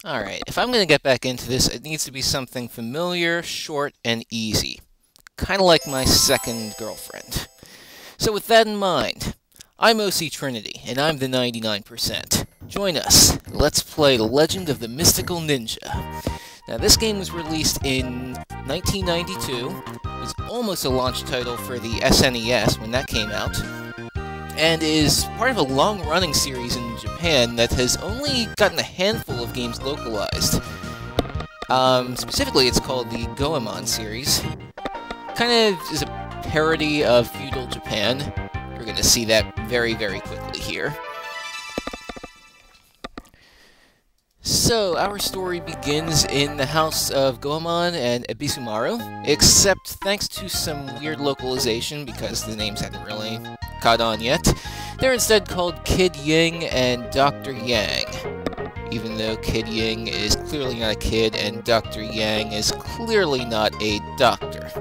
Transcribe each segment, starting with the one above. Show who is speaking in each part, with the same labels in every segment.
Speaker 1: Alright, if I'm going to get back into this, it needs to be something familiar, short, and easy. Kind of like my second girlfriend. So with that in mind, I'm Octrinity, and I'm the 99%. Join us. Let's play The Legend of the Mystical Ninja. Now, this game was released in 1992. It was almost a launch title for the SNES when that came out, and is part of a long-running series in Japan that has only gotten a handful of games localized. Specifically, it's called the Goemon series. Kind of is a parody of feudal Japan. You're going to see that very, very quickly here. So, our story begins in the house of Goemon and Ebisumaru, except thanks to some weird localization, because the names hadn't really caught on yet, they're instead called Kid Ying and Dr. Yang, even though Kid Ying is clearly not a kid and Dr. Yang is clearly not a doctor.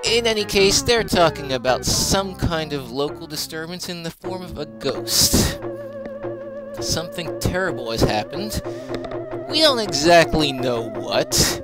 Speaker 1: In any case, they're talking about some kind of local disturbance in the form of a ghost. Something terrible has happened. We don't exactly know what.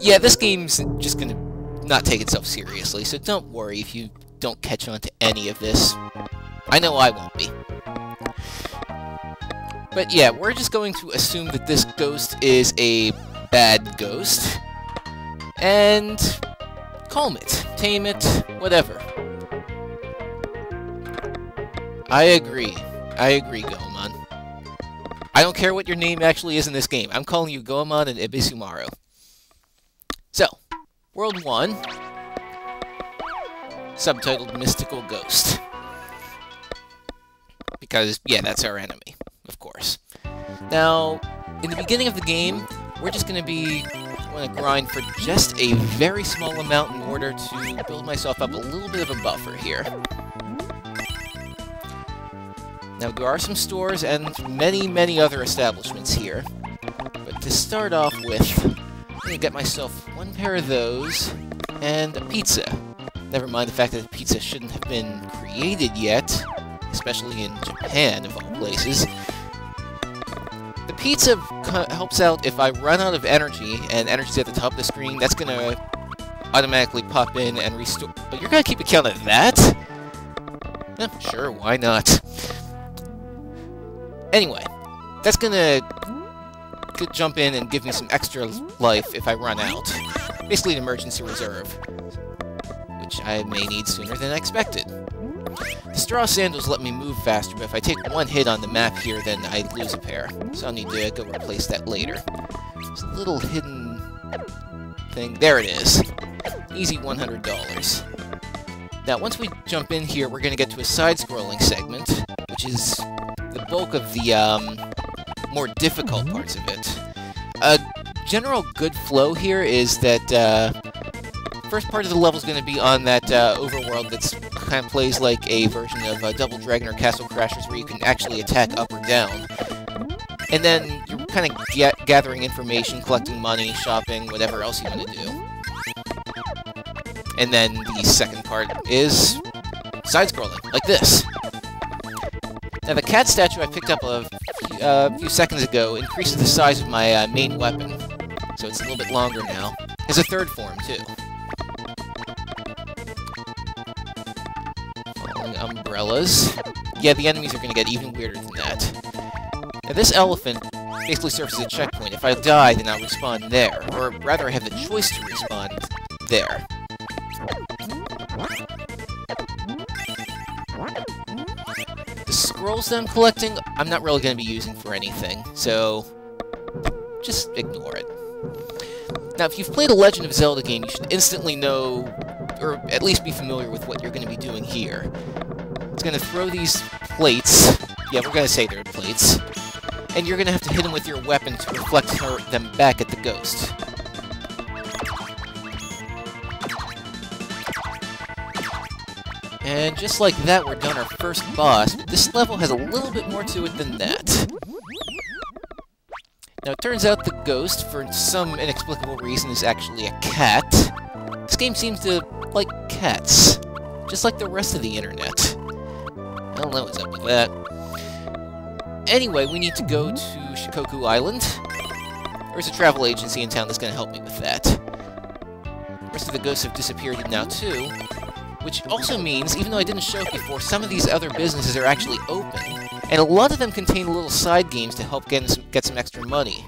Speaker 1: Yeah, this game's just gonna not take itself seriously, so don't worry if you don't catch on to any of this. I know I won't be. But yeah, we're just going to assume that this ghost is a bad ghost, and calm it, tame it, whatever. I agree, Goemon. I don't care what your name actually is in this game. I'm calling you Goemon and Ebisumaru. So, World 1, subtitled Mystical Ghost. Because, yeah, that's our enemy, of course. Now, in the beginning of the game, we're just going to grind for just a very small amount in order to build myself up a little bit of a buffer here. Now, there are some stores and many, many other establishments here, but to start off with, I'm going to get myself one pair of those and a pizza. Never mind the fact that pizza shouldn't have been created yet, especially in Japan, of all places. The pizza helps out if I run out of energy, and energy's at the top of the screen. That's going to automatically pop in and restore. But you're going to keep account of that? Sure, why not? Anyway, that's gonna jump in and give me some extra life if I run out. Basically an emergency reserve, which I may need sooner than I expected. The straw sandals let me move faster, but if I take one hit on the map here, then I lose a pair. So I'll need to go replace that later. There's a little hidden thing. There it is. Easy $100. Now, once we jump in here, we're gonna get to a side-scrolling segment, which is the bulk of the more difficult parts of it. A general good flow here is that first part of the level is going to be on that overworld that's kind of plays like a version of Double Dragon or Castle Crashers, where you can actually attack up or down. And then you're kind of gathering information, collecting money, shopping, whatever else you want to do. And then the second part is side-scrolling, like this. Now, the cat statue I picked up a few seconds ago increases the size of my main weapon, so it's a little bit longer now. There's a third form, too. Falling umbrellas. Yeah, the enemies are going to get even weirder than that. Now, this elephant basically serves as a checkpoint. If I die, then I'll respawn there. Or rather, I have the choice to respawn there. Scrolls that I'm collecting, I'm not really going to be using for anything, so just ignore it. Now, if you've played a Legend of Zelda game, you should instantly know, or at least be familiar with what you're going to be doing here. It's going to throw these plates, yeah, we're going to say they're plates, and you're going to have to hit them with your weapon to reflect them back at the ghost. And just like that, we're done our first boss, but this level has a little bit more to it than that. Now, it turns out the ghost, for some inexplicable reason, is actually a cat. This game seems to like cats, just like the rest of the internet. I don't know what's up with that. Anyway, we need to go to Shikoku Island. There's a travel agency in town that's going to help me with that. The rest of the ghosts have disappeared now, too. Which also means, even though I didn't show it before, some of these other businesses are actually open. And a lot of them contain little side games to help get some extra money.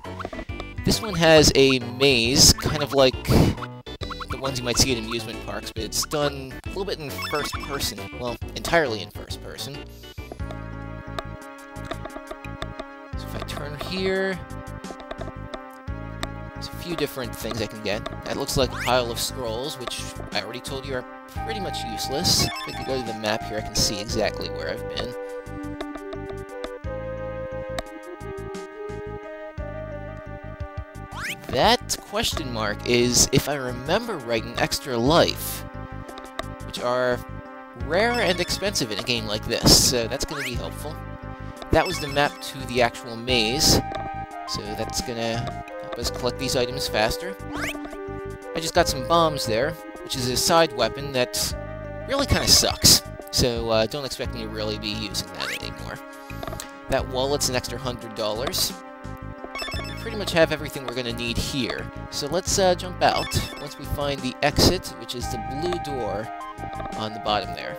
Speaker 1: This one has a maze, kind of like the ones you might see at amusement parks, but it's done a little bit in first person. Well, entirely in first person. So if I turn here, there's a few different things I can get. That looks like a pile of scrolls, which I already told you are pretty much useless. If I could go to the map here, I can see exactly where I've been. That question mark is, if I remember right, an extra life, which are rare and expensive in a game like this, so that's going to be helpful. That was the map to the actual maze, so that's going to help us collect these items faster. I just got some bombs there, which is a side weapon that really kind of sucks, so don't expect me to really be using that anymore. That wallet's an extra $100. Pretty much have everything we're going to need here. So let's jump out once we find the exit, which is the blue door on the bottom there.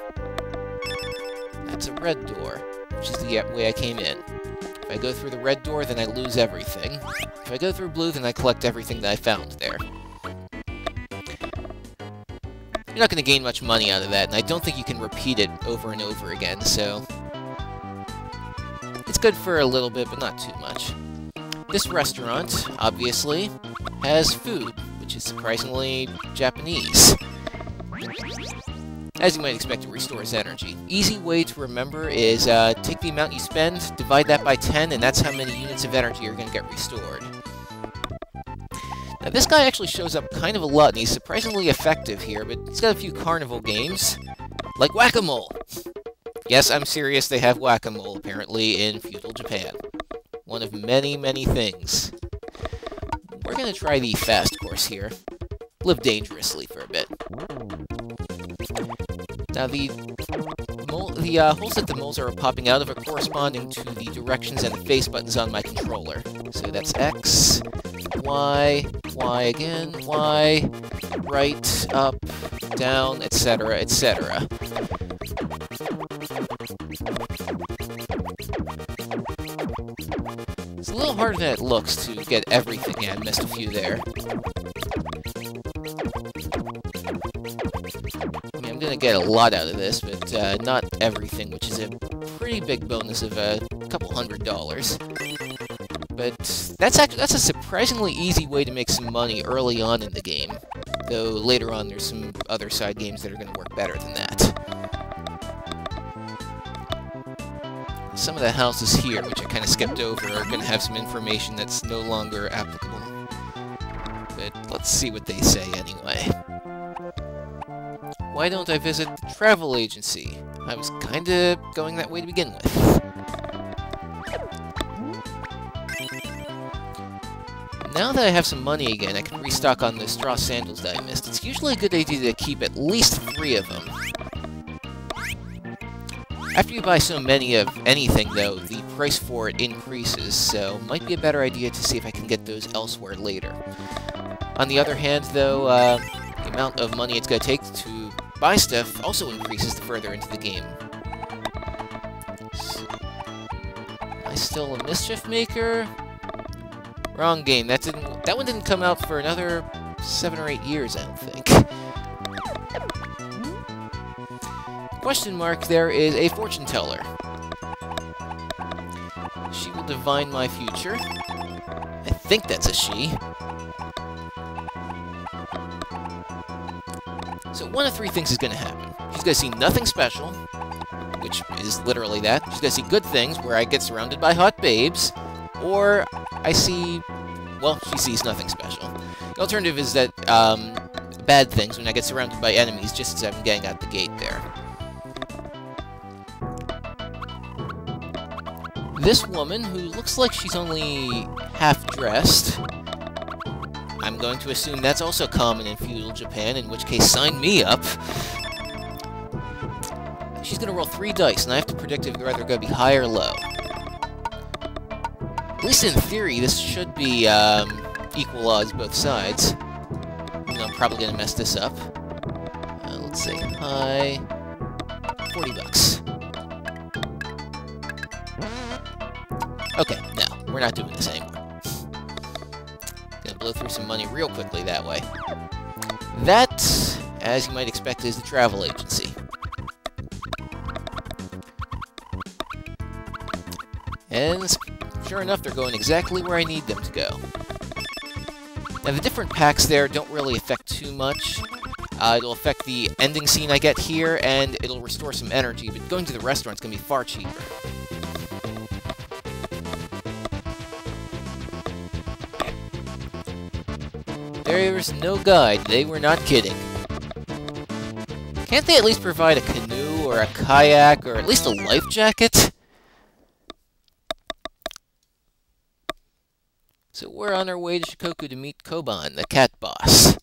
Speaker 1: That's a red door, which is the way I came in. If I go through the red door, then I lose everything. If I go through blue, then I collect everything that I found there. You're not going to gain much money out of that, and I don't think you can repeat it over and over again, so it's good for a little bit, but not too much. This restaurant, obviously, has food, which is surprisingly Japanese. As you might expect, it restores energy. Easy way to remember is take the amount you spend, divide that by 10, and that's how many units of energy you're going to get restored. Now, this guy actually shows up kind of a lot, and he's surprisingly effective here, but he's got a few carnival games, like Whack-A-Mole. Yes, I'm serious, they have Whack-A-Mole, apparently, in feudal Japan. One of many, many things. We're going to try the fast course here. Live dangerously for a bit. Now, the holes that the moles are popping out of are corresponding to the directions and the face buttons on my controller. So that's X, Y, Y again, Y, right, up, down, etc., etc. It's a little harder than it looks to get everything. Yeah, I missed a few there. I mean, I'm gonna get a lot out of this, but not everything, which is a pretty big bonus of a couple $100. But that's a surprisingly easy way to make some money early on in the game. Though later on, there's some other side games that are gonna work better than that. Some of the houses here, which I kind of skipped over, are going to have some information that's no longer applicable. But let's see what they say anyway. Why don't I visit the travel agency? I was kind of going that way to begin with. Now that I have some money again, I can restock on the straw sandals that I missed. It's usually a good idea to keep at least 3 of them. After you buy so many of anything, though, the price for it increases, so might be a better idea to see if I can get those elsewhere later. On the other hand, though, the amount of money it's going to take to buy stuff also increases the further into the game. So, am I still a Mischief Maker? Wrong game. That one didn't come out for another 7 or 8 years, I don't think. Question mark, there is a fortune teller. She will divine my future. I think that's a she. So one of 3 things is going to happen. She's going to see nothing special, which is literally that. She's going to see good things, where I get surrounded by hot babes, or I see... well, she sees nothing special. The alternative is that, bad things, when I get surrounded by enemies, just as I'm getting out the gate there. This woman, who looks like she's only half-dressed, I'm going to assume that's also common in feudal Japan, in which case sign me up. She's going to roll 3 dice, and I have to predict if they're either going to be high or low. least in theory, this should be equal odds both sides. Even though I'm probably going to mess this up. Let's say hi. 40 bucks. Okay, no, we're not doing this anymore. Gonna blow through some money real quickly that way. That, as you might expect, is the travel agency. And sure enough, they're going exactly where I need them to go. Now, the different packs there don't really affect too much. It'll affect the ending scene I get here, and it'll restore some energy, but going to the restaurant's gonna be far cheaper. There's no guide. They were not kidding. Can't they at least provide a canoe or a kayak or at least a life jacket? So we're on our way to Shikoku to meet Koban, the cat boss.